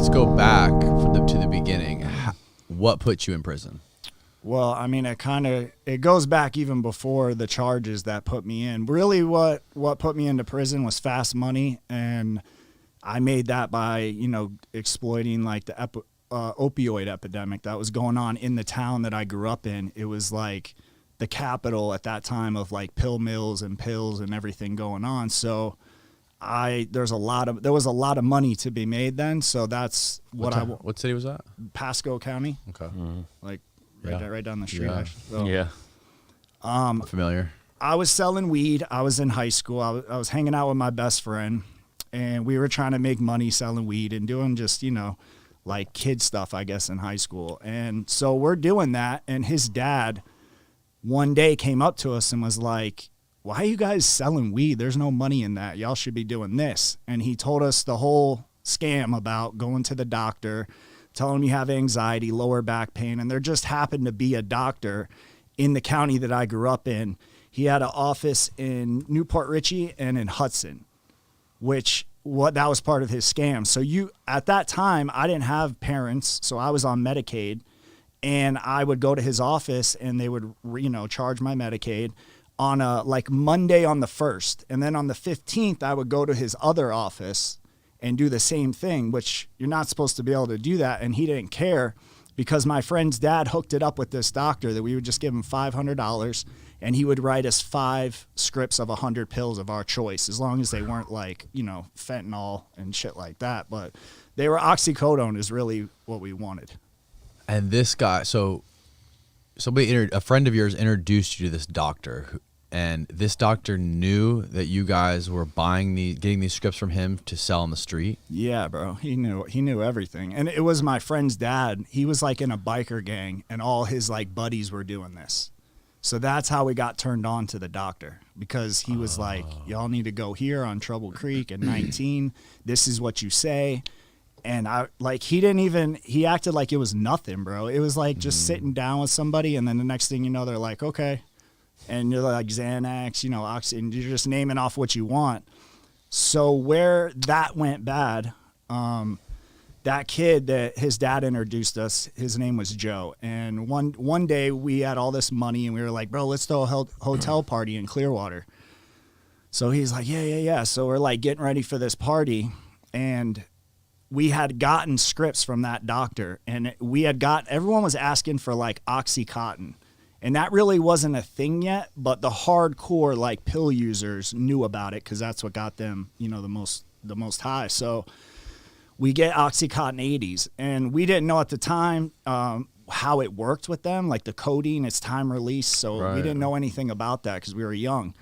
let's go back to the beginning. What put you in prison? Well, I mean, it goes back even before the charges that put me in. Really, what put me into prison was fast money, and I made that by, exploiting like the opioid epidemic that was going on in the town that I grew up in. It was like the capital at that time of like pill mills and pills and everything going on. So there was a lot of money to be made then. So that's what city was that? Pasco County. Okay. Like Yeah. right down the street. Yeah. Actually. So, I'm familiar. I was selling weed. I was in high school. I was hanging out with my best friend, and we were trying to make money selling weed and doing just, like kid stuff, I guess, in high school. And so we're doing that. And his dad one day came up to us and was like, "Why are you guys selling weed? There's no money in that. Y'all should be doing this." And he told us the whole scam about going to the doctor, telling him you have anxiety, lower back pain. And there just happened to be a doctor in the county that I grew up in. He had an office in Newport Richey and in Hudson, that was part of his scam. So at that time, I didn't have parents, so I was on Medicaid, and I would go to his office and they would, charge my Medicaid on like Monday on the 1st. And then on the 15th, I would go to his other office and do the same thing, which you're not supposed to be able to do that. And he didn't care because my friend's dad hooked it up with this doctor that we would just give him $500 and he would write us 5 scripts of 100 pills of our choice, as long as they weren't like, fentanyl and shit like that. But they were oxycodone is really what we wanted. And this guy, so a friend of yours introduced you to this doctor, and this doctor knew that you guys were getting these scripts from him to sell on the street? Yeah, bro. He knew everything. And it was my friend's dad. He was like in a biker gang, and all his like buddies were doing this. So that's how we got turned on to the doctor, because he was like, "Y'all need to go here on Trouble Creek at 19. This is what you say." And he acted like it was nothing, bro. It was like just sitting down with somebody, and then the next thing you know, they're like, "Okay." And you're like Xanax, Oxy, and you're just naming off what you want. So where that went bad, that kid that his dad introduced us, his name was Joe. And one day we had all this money and we were like, "Bro, let's throw a hotel party in Clearwater." So he's like, yeah. So we're like getting ready for this party, and we had gotten scripts from that doctor, and everyone was asking for like oxycontin. And that really wasn't a thing yet, but the hardcore like pill users knew about it because that's what got them, the most high. So we get oxycontin 80s, and we didn't know at the time how it worked with them, like the codeine, it's time release. So we didn't know anything about that because we were young.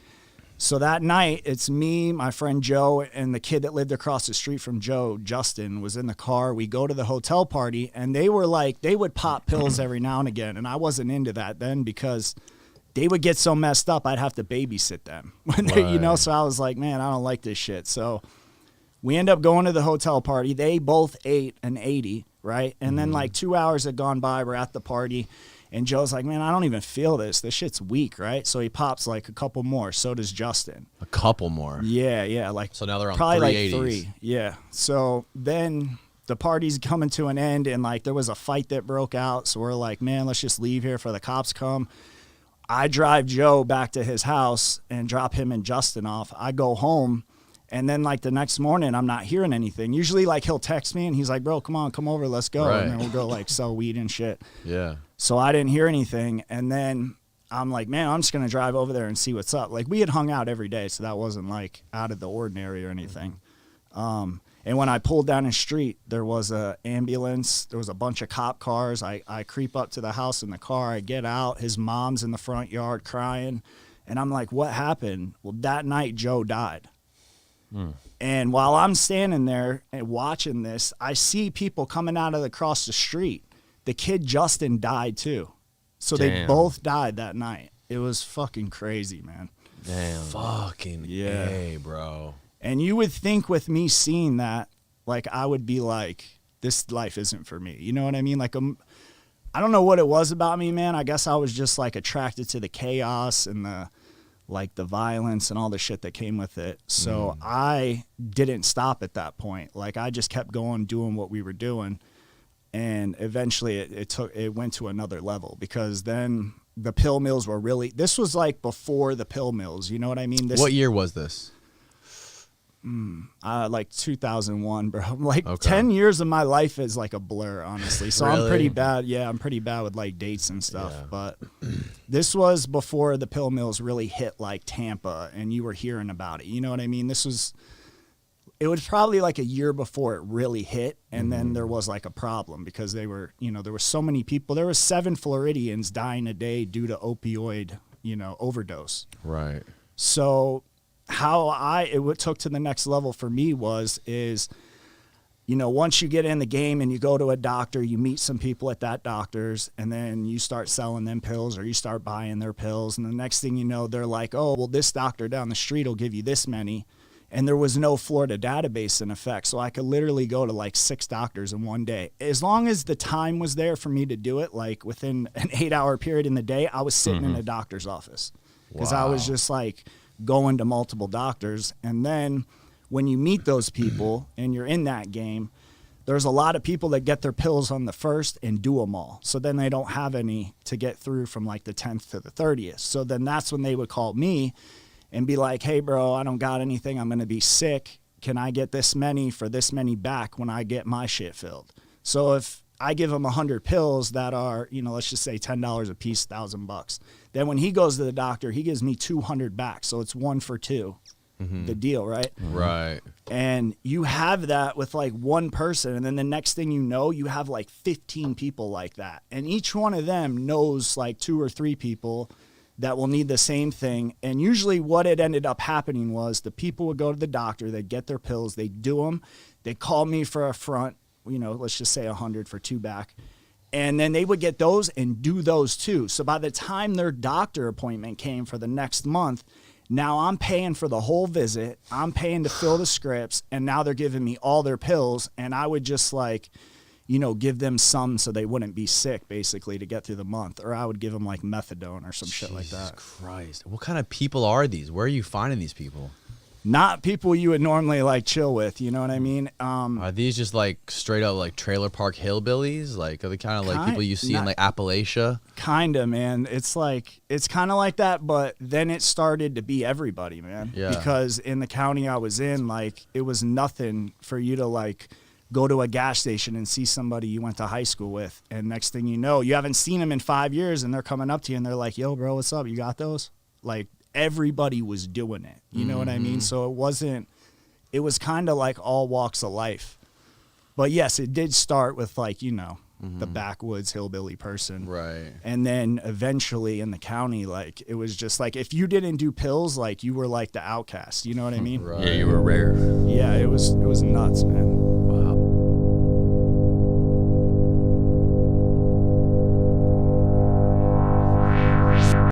So that night, it's me, my friend Joe, and the kid that lived across the street from Joe, Justin, was in the car. We go to the hotel party, and they were like, they would pop pills every now and again, and I wasn't into that then because they would get so messed up, I'd have to babysit them. So I was like, man, I don't like this shit. So we end up going to the hotel party. They both ate an 80, right? And then like 2 hours had gone by, we're at the party. And Joe's like, "Man, I don't even feel this. This shit's weak," right? So he pops like a couple more. So does Justin. A couple more? Yeah. Like so now they're on probably 380s. Like 3. Yeah. So then the party's coming to an end, and like there was a fight that broke out. So we're like, "Man, let's just leave here for the cops come." I drive Joe back to his house and drop him and Justin off. I go home. And then, like, the next morning, I'm not hearing anything. Usually, like, he'll text me, and he's like, "Bro, come over, let's go." Right. And then we'll go, like, sell weed and shit. Yeah. So I didn't hear anything. And then I'm like, man, I'm just going to drive over there and see what's up. Like, we had hung out every day, so that wasn't, like, out of the ordinary or anything. And when I pulled down the street, there was an ambulance. There was a bunch of cop cars. I creep up to the house in the car. I get out. His mom's in the front yard crying. And I'm like, "What happened?" Well, that night, Joe died. And while I'm standing there and watching this, I see people coming out of across the street. The kid Justin died too. So They both died that night. It was fucking crazy, man. Damn. Fucking A, bro. And you would think with me seeing that, like, I would be like, this life isn't for me. You know what I mean? Like, I don't know what it was about me, man. I guess I was just like attracted to the chaos and like the violence and all the shit that came with it. So I didn't stop at that point. Like I just kept going, doing what we were doing. And eventually it went to another level, because then the pill mills were really, this was like before the pill mills, you know what I mean? What year was this? Like 2001, bro. Like Okay. 10 years of my life is like a blur, honestly. So Really? I'm pretty bad. Yeah, I'm pretty bad with like dates and stuff. Yeah. But this was before the pill mills really hit like Tampa and you were hearing about it. You know what I mean? It was probably like a year before it really hit, and then there was like a problem because they were, there were so many people. There were 7 Floridians dying a day due to opioid, overdose. Right. So how it took to the next level for me is, once you get in the game and you go to a doctor, you meet some people at that doctor's, and then you start selling them pills or you start buying their pills. And the next thing you know, they're like, oh, well, this doctor down the street will give you this many. And there was no Florida database in effect. So I could literally go to like 6 doctors in one day. As long as the time was there for me to do it, like within an 8-hour period in the day, I was sitting in a doctor's office, because I was just like going to multiple doctors. And then when you meet those people and you're in that game, there's a lot of people that get their pills on the 1st and do them all. So then they don't have any to get through from like the 10th to the 30th. So then that's when they would call me and be like, hey, bro, I don't got anything. I'm going to be sick. Can I get this many for this many back when I get my shit filled? So if I give him 100 pills that are, let's just say $10 a piece, $1,000. Then when he goes to the doctor, he gives me 200 back. So it's 1 for 2, the deal, right? Right. And you have that with like one person. And then the next thing you know, you have like 15 people like that. And each one of them knows like 2 or 3 people that will need the same thing. And usually what it ended up happening was the people would go to the doctor, they'd get their pills, they'd do them, they'd call me for a front, let's just say 100 for 2 back. And then they would get those and do those too. So by the time their doctor appointment came for the next month, now I'm paying for the whole visit, I'm paying to fill the scripts, and now they're giving me all their pills. And I would just like, give them some so they wouldn't be sick, basically, to get through the month. Or I would give them like methadone or some shit like that. Jesus Christ. What kind of people are these? Where are you finding these people? Not people you would normally like chill with, you know what I mean? Are these just like straight up like trailer park hillbillies? Like, are they kind of like people you see in like Appalachia? Kinda, man. It's kind of like that, but then it started to be everybody, man. Yeah. Because in the county I was in, like, it was nothing for you to like go to a gas station and see somebody you went to high school with, and next thing you know, you haven't seen them in 5 years, and they're coming up to you and they're like, yo, bro, what's up? You got those? Like, everybody was doing it. You know what I mean? So it was kind of like all walks of life. But yes, it did start with like, the backwoods hillbilly person. Right. And then eventually in the county, like, it was just like, if you didn't do pills, like, you were like the outcast. You know what I mean? Right. Yeah, you were rare. Yeah, it was nuts, man.